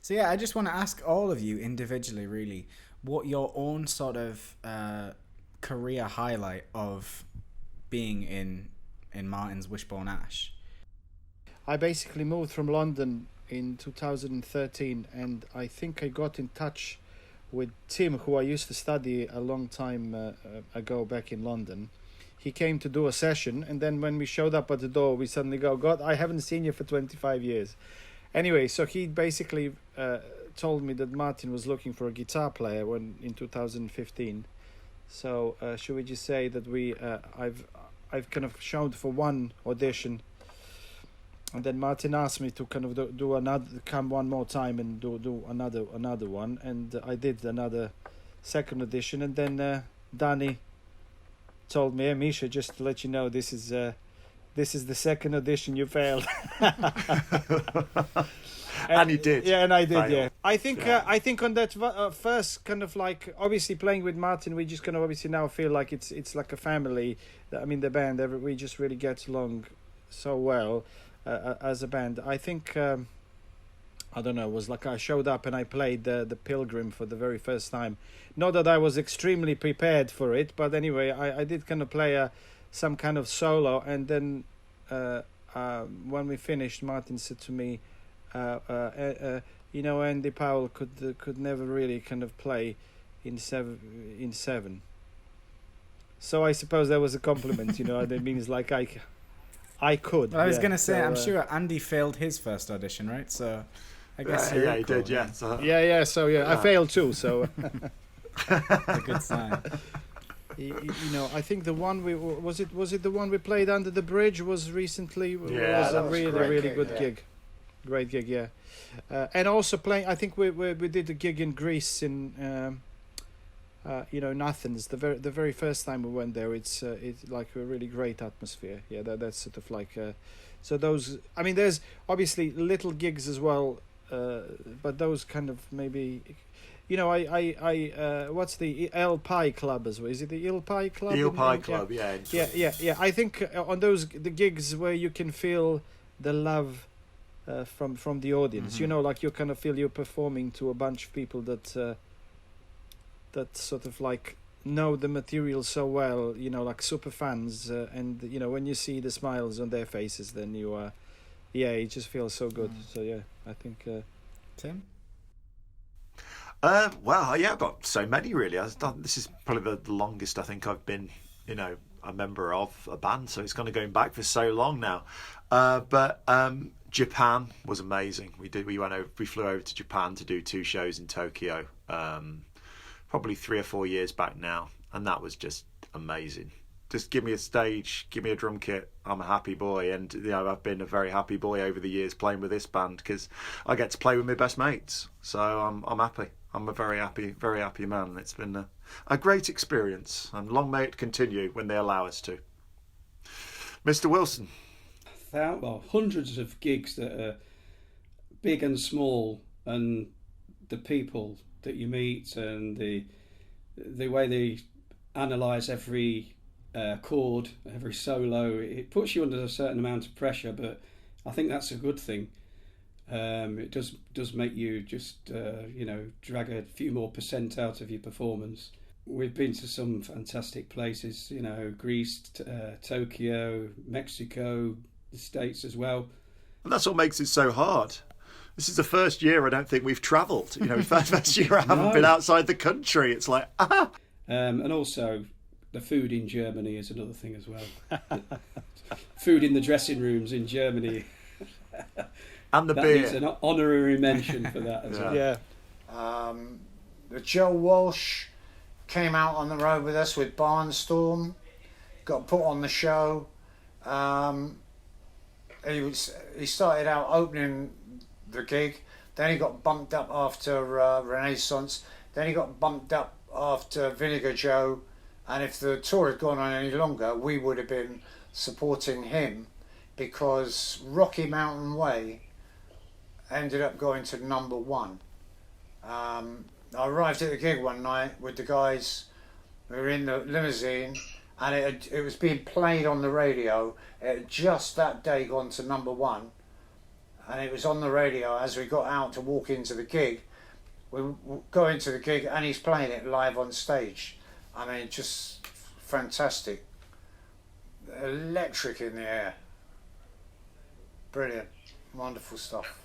So yeah, I just want to ask all of you individually, really, what your own sort of career highlight of being in Martin's Wishbone Ash. I basically moved from London in 2013, and I think I got in touch with Tim, who I used to study a long time ago back in London. He came to do a session, and then when we showed up at the door, we suddenly go, God, I haven't seen you for 25 years. Anyway, so he basically told me that Martin was looking for a guitar player in 2015. So should we just say that I've kind of shown for one audition, and then Martin asked me to kind of do another, come one more time and do another one, and I did another second audition, and then Danny told me, hey, Misha, just to let you know, this is the second audition you failed. And you did. Yeah, and I did. Fail. Yeah, I think on that first kind of like, obviously playing with Martin, we just kind of obviously now feel like it's like a family. I mean, the band, we just really get along so well as a band. I think I don't know, it was like I showed up and I played the Pilgrim for the very first time. Not that I was extremely prepared for it, but anyway, I did kind of play some kind of solo, and then when we finished, Martin said to me, Andy Powell could never really kind of play in seven. So I suppose that was a compliment, that means like I could. Well, I was gonna say, I'm sure Andy failed his first audition, right? So I guess he did. Yeah. So, I failed too. So a good sign. I think the one was it the one we played under the bridge was recently. Was a really good gig. Great gig, yeah. And also playing, I think we did a gig in Greece in in Athens. The very first time we went there, it's like a really great atmosphere. Yeah, that's sort of like so those. I mean, there's obviously little gigs as well, but those kind of maybe. I what's the El Pie Club as well? Is it the El Pie Club? The El Pie Club, yeah. Yeah. I think on the gigs where you can feel the love from the audience, Mm-hmm. Like you kind of feel you're performing to a bunch of people that sort of like know the material so well, like super fans, and when you see the smiles on their faces, then it just feels so good. So yeah, I think Tim. Well, yeah, I've got so many really. This is probably the longest I think I've been, a member of a band. So it's kind of going back for so long now. But Japan was amazing. We flew over to Japan to do 2 shows in Tokyo, probably 3 or 4 years back now, and that was just amazing. Just give me a stage, give me a drum kit, I'm a happy boy. And I've been a very happy boy over the years playing with this band because I get to play with my best mates. So I'm happy. I'm a very happy man. It's been a great experience, and long may it continue when they allow us to. Mr. Wilson. Hundreds of gigs that are big and small, and the people that you meet and the way they analyse every chord, every solo, it puts you under a certain amount of pressure, but I think that's a good thing. It does make you just drag a few more % out of your performance. We've been to some fantastic places, Greece, Tokyo, Mexico, the States as well. And that's what makes it so hard. This is the first year I don't think we've travelled. First year I haven't been outside the country. It's like, and also the food in Germany is another thing as well. Food in the dressing rooms in Germany. And the that beer. needs an honorary mention for that as well. Yeah. The Joe Walsh came out on the road with us with Barnstorm, got put on the show. He started out opening the gig, then he got bumped up after Renaissance, then he got bumped up after Vinegar Joe, and if the tour had gone on any longer, we would have been supporting him, because Rocky Mountain Way ended up going to #1. I arrived at the gig one night with the guys. We were in the limousine, and it was being played on the radio. It had just that day gone to #1, and it was on the radio as we got out to walk into the gig. We go into the gig and he's playing it live on stage. I mean, just fantastic. Electric in the air. Brilliant. Wonderful stuff.